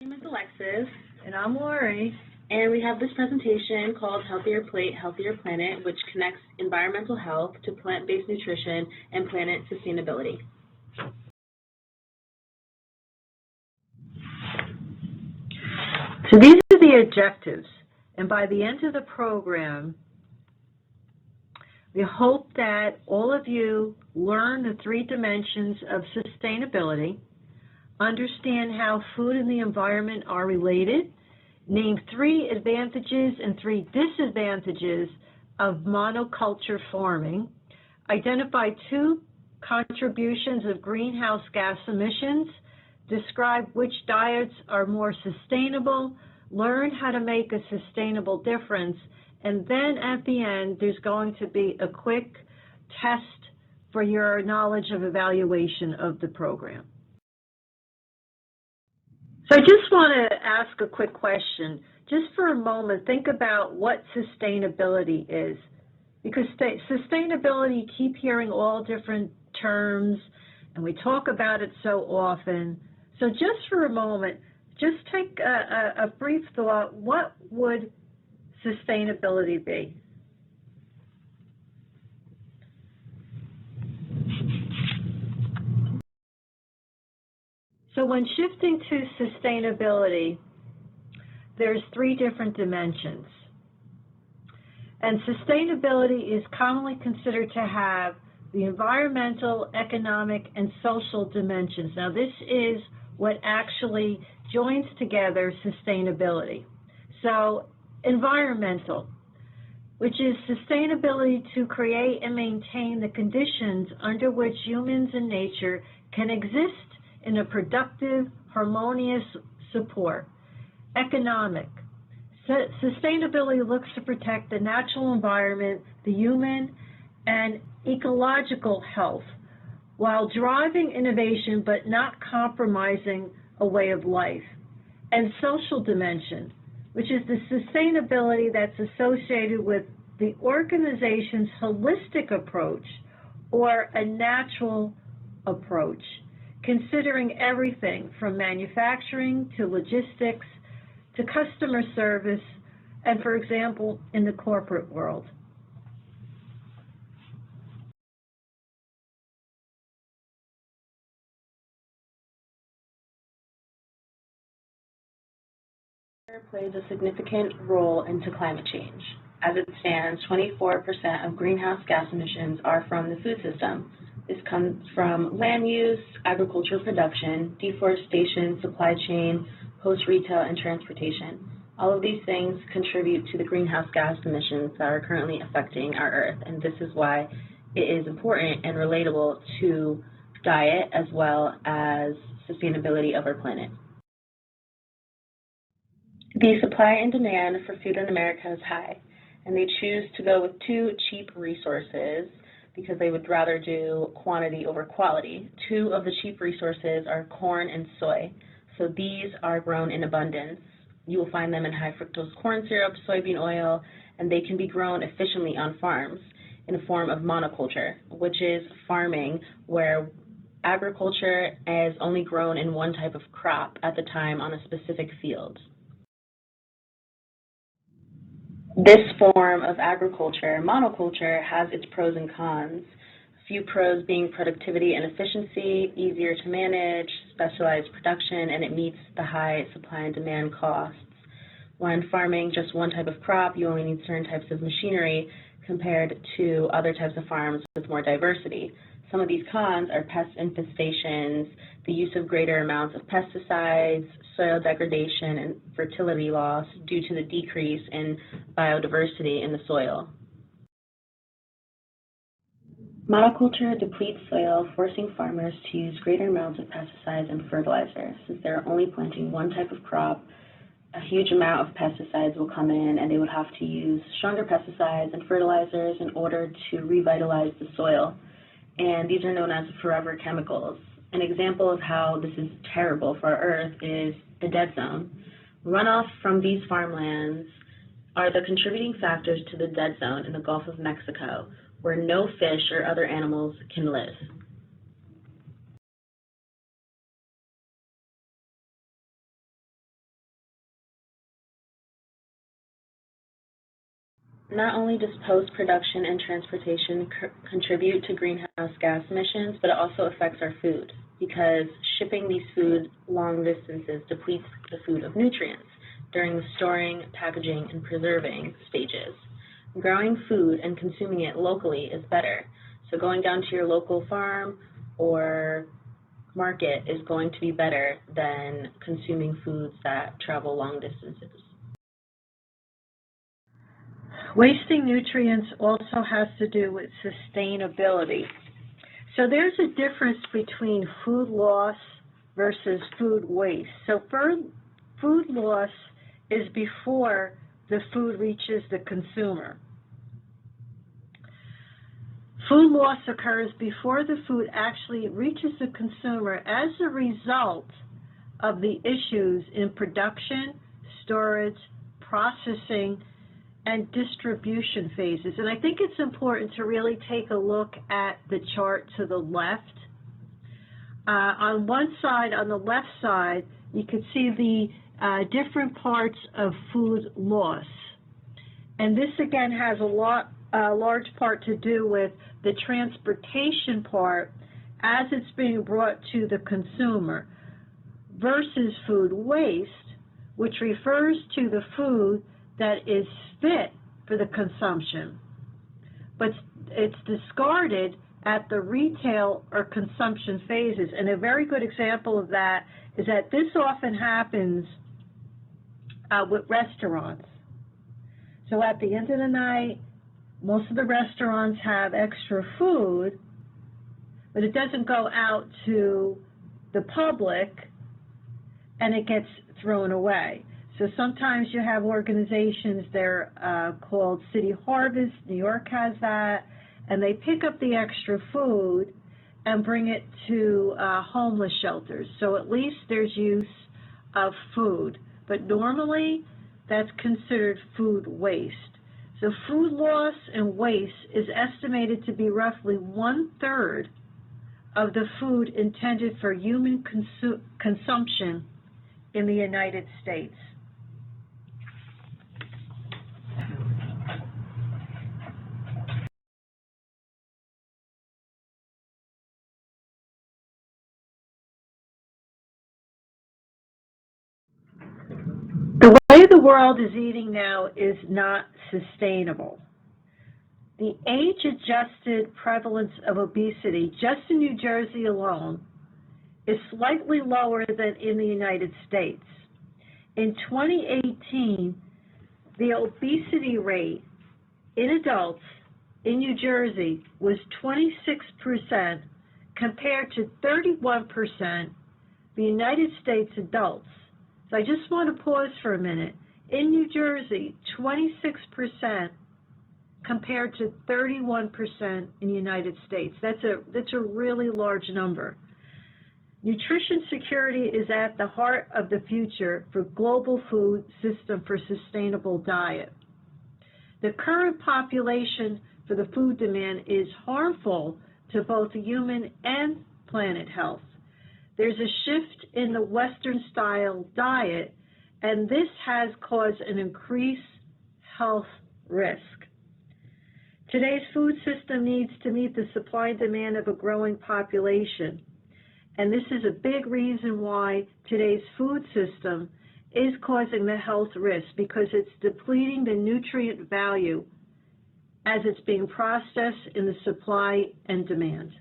My name is Alexis, And I'm Lori. and we have this presentation called Healthier Plate, Healthier Planet, which connects environmental health to plant-based nutrition and planet sustainability. So these are the objectives, and by the end of the program, we hope that all of you learn the 3 dimensions of sustainability, understand how food and the environment are related, name 3 advantages and 3 disadvantages of monoculture farming, identify 2 contributions of greenhouse gas emissions, describe which diets are more sustainable, learn how to make a sustainable difference, and then at the end there's going to be a quick test for your knowledge of evaluation of the program. So I just want to ask a quick question. Just for a moment, think about what sustainability is. Because sustainability, you keep hearing all different terms, and we talk about it so often. So just for a moment, just take a brief thought. What would sustainability be? So when shifting to sustainability, there's 3 different dimensions. And sustainability is commonly considered to have the environmental, economic, and social dimensions. Now, this is what actually joins together sustainability. So, environmental, which is sustainability to create and maintain the conditions under which humans and nature can exist in a productive, harmonious support. Economic. Sustainability looks to protect the natural environment, the human, and ecological health, while driving innovation but not compromising a way of life. And social dimension, which is the sustainability that's associated with the organization's holistic approach or a natural approach, considering everything from manufacturing to logistics to customer service, and for example, in the corporate world. Agriculture plays a significant role into climate change. As it stands, 24% of greenhouse gas emissions are from the food system. This comes from land use, agriculture production, deforestation, supply chain, post-retail, and transportation. All of these things contribute to the greenhouse gas emissions that are currently affecting our Earth, and this is why it is important and relatable to diet as well as sustainability of our planet. The supply and demand for food in America is high, and they choose to go with 2 cheap resources because they would rather do quantity over quality. 2 of the cheap resources are corn and soy. So these are grown in abundance. You will find them in high fructose corn syrup, soybean oil, and they can be grown efficiently on farms in a form of monoculture, which is farming where agriculture is only grown in one type of crop at the time on a specific field. This form of agriculture, monoculture, has its pros and cons. A few pros being productivity and efficiency, easier to manage, specialized production, and it meets the high supply and demand costs. When farming just one type of crop, you only need certain types of machinery compared to other types of farms with more diversity. Some of these cons are pest infestations, the use of greater amounts of pesticides, soil degradation, and fertility loss due to the decrease in biodiversity in the soil. Monoculture depletes soil, forcing farmers to use greater amounts of pesticides and fertilizers. Since they're only planting one type of crop, a huge amount of pesticides will come in, and they would have to use stronger pesticides and fertilizers in order to revitalize the soil. And these are known as forever chemicals. An example of how this is terrible for our Earth is the dead zone. Runoff from these farmlands are the contributing factors to the dead zone in the Gulf of Mexico, where no fish or other animals can live. Not only does post-production and transportation contribute to greenhouse gas emissions, but it also affects our food because shipping these food long distances depletes the food of nutrients during the storing, packaging, and preserving stages. Growing food and consuming it locally is better. So going down to your local farm or market is going to be better than consuming foods that travel long distances. Wasting nutrients also has to do with sustainability. So there's a difference between food loss versus food waste. So food loss is before the food reaches the consumer. Food loss occurs before the food actually reaches the consumer as a result of the issues in production, storage, processing, and distribution phases. And I think it's important to really take a look at the chart to the left. On one side, on the left side, you can see the different parts of food loss. And this again has a large part to do with the transportation part as it's being brought to the consumer versus food waste, which refers to the food that is fit for the consumption, but it's discarded at the retail or consumption phases. And a very good example of that is that this often happens with restaurants. So at the end of the night, most of the restaurants have extra food, but it doesn't go out to the public and it gets thrown away. So sometimes you have organizations, they're called City Harvest, New York has that, and they pick up the extra food and bring it to homeless shelters. So at least there's use of food. But normally that's considered food waste. So food loss and waste is estimated to be roughly 1/3 of the food intended for human consumption in the United States. The way the world is eating now is not sustainable. The age-adjusted prevalence of obesity just in New Jersey alone is slightly lower than in the United States. In 2018, the obesity rate in adults in New Jersey was 26% compared to 31% the United States adults. So I just want to pause for a minute. In New Jersey, 26% compared to 31% in the United States. That's a really large number. Nutrition security is at the heart of the future for global food system for sustainable diet. The current population for the food demand is harmful to both human and planet health. There's a shift in the Western-style diet, and this has caused an increased health risk. Today's food system needs to meet the supply and demand of a growing population, and this is a big reason why today's food system is causing the health risk, because it's depleting the nutrient value as it's being processed in the supply and demand.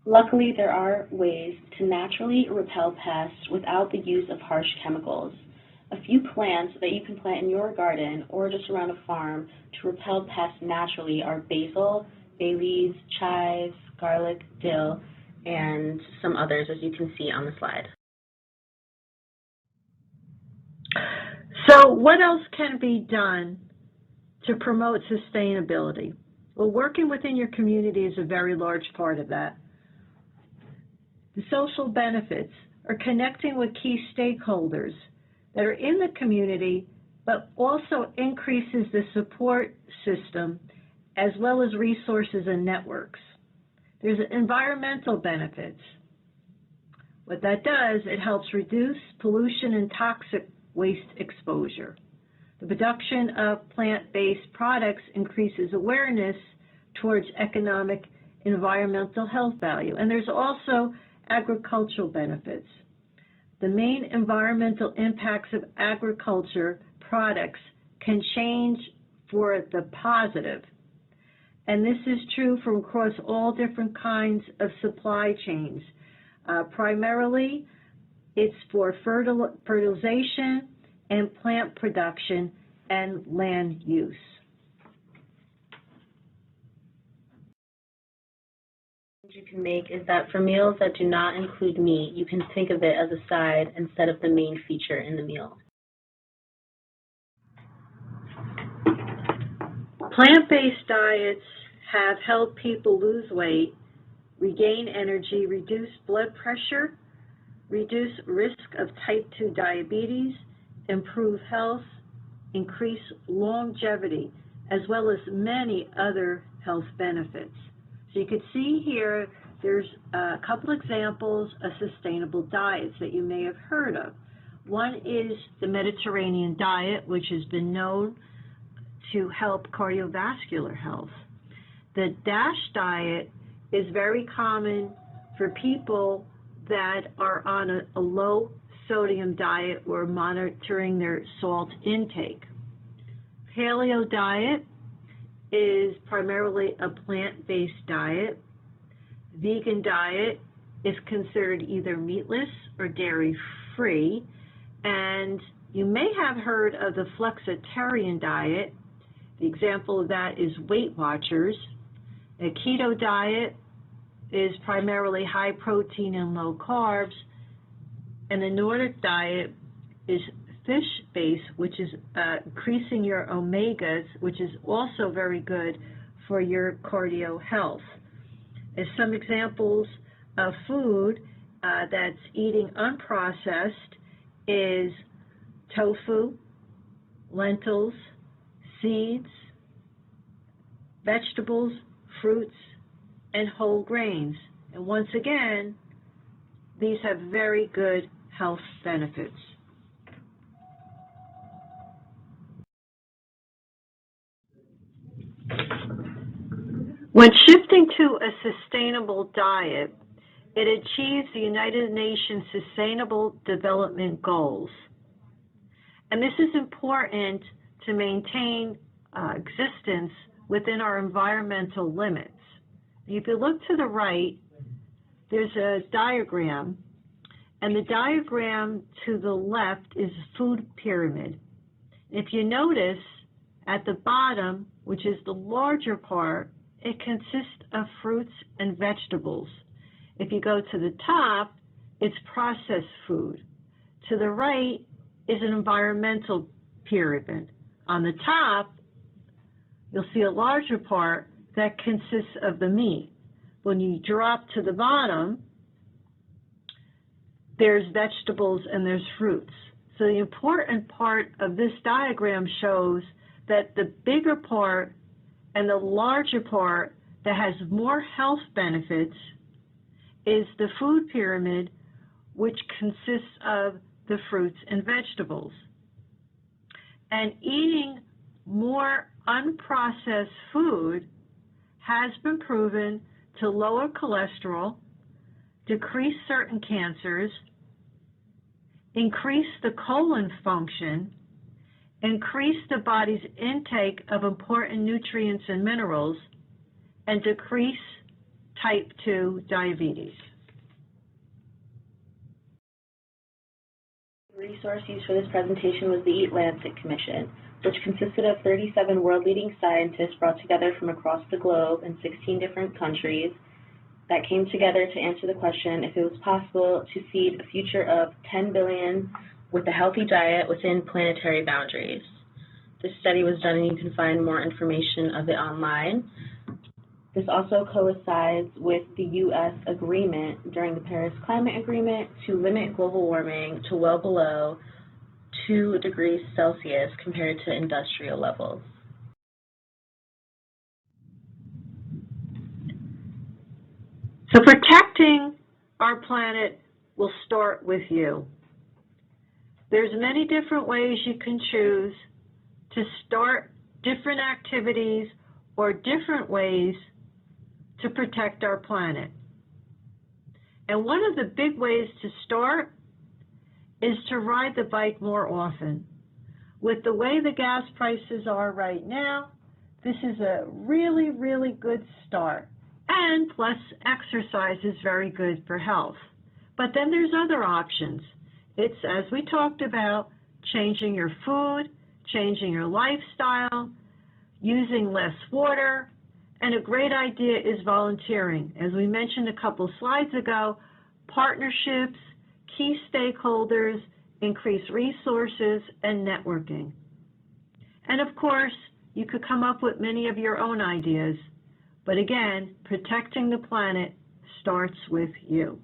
Luckily, there are ways to naturally repel pests without the use of harsh chemicals. A few plants that you can plant in your garden or just around a farm to repel pests naturally are basil, bay leaves, chives, garlic, dill, and some others, as you can see on the slide. So what else can be done to promote sustainability? Well, working within your community is a very large part of that. The social benefits are connecting with key stakeholders that are in the community, but also increases the support system as well as resources and networks. There's environmental benefits. What that does, it helps reduce pollution and toxic waste exposure. The production of plant-based products increases awareness towards economic environmental health value. And there's also agricultural benefits. The main environmental impacts of agriculture products can change for the positive. And this is true from across all different kinds of supply chains. Primarily, it's for fertilization and plant production and land use. You can make is that for meals that do not include meat, you can think of it as a side instead of the main feature in the meal. Plant-based diets have helped people lose weight, regain energy, reduce blood pressure, reduce risk of type 2 diabetes, improve health, increase longevity, as well as many other health benefits. So you can see here, there's a couple examples of sustainable diets that you may have heard of. One is the Mediterranean diet, which has been known to help cardiovascular health. The DASH diet is very common for people that are on a low sodium diet or monitoring their salt intake. Paleo diet is primarily a plant-based diet. Vegan diet is considered either meatless or dairy-free, and you may have heard of the flexitarian diet. The example of that is Weight Watchers. A keto diet is primarily high protein and low carbs, and the Nordic diet is fish-based, which is increasing your omegas, which is also very good for your cardio health. As some examples of food that's eating unprocessed is tofu, lentils, seeds, vegetables, fruits, and whole grains. And once again, these have very good health benefits. When shifting to a sustainable diet, it achieves the United Nations Sustainable Development Goals. And this is important to maintain existence within our environmental limits. If you look to the right, there's a diagram, and the diagram to the left is a food pyramid. If you notice, at the bottom, which is the larger part, it consists of fruits and vegetables. If you go to the top, it's processed food. To the right is an environmental pyramid. On the top, you'll see a larger part that consists of the meat. When you drop to the bottom, there's vegetables and there's fruits. So the important part of this diagram shows that the bigger part and the larger part that has more health benefits is the food pyramid, which consists of the fruits and vegetables. And eating more unprocessed food has been proven to lower cholesterol, decrease certain cancers, increase the colon function, increase the body's intake of important nutrients and minerals, and decrease type 2 diabetes. The resource used for this presentation was the Eat Lancet Commission, which consisted of 37 world-leading scientists brought together from across the globe in 16 different countries that came together to answer the question if it was possible to feed a future of 10 billion with a healthy diet within planetary boundaries. This study was done, and you can find more information of it online. This also coincides with the U.S. agreement during the Paris Climate Agreement to limit global warming to well below 2 degrees Celsius compared to industrial levels. So protecting our planet will start with you. There's many different ways you can choose to start different activities or different ways to protect our planet. And one of the big ways to start is to ride the bike more often. With the way the gas prices are right now, this is a really, really good start. And plus, exercise is very good for health. But then there's other options. It's, as we talked about, changing your food, changing your lifestyle, using less water, and a great idea is volunteering. As we mentioned a couple slides ago, partnerships, key stakeholders, increase resources, and networking. And of course, you could come up with many of your own ideas. But again, protecting the planet starts with you.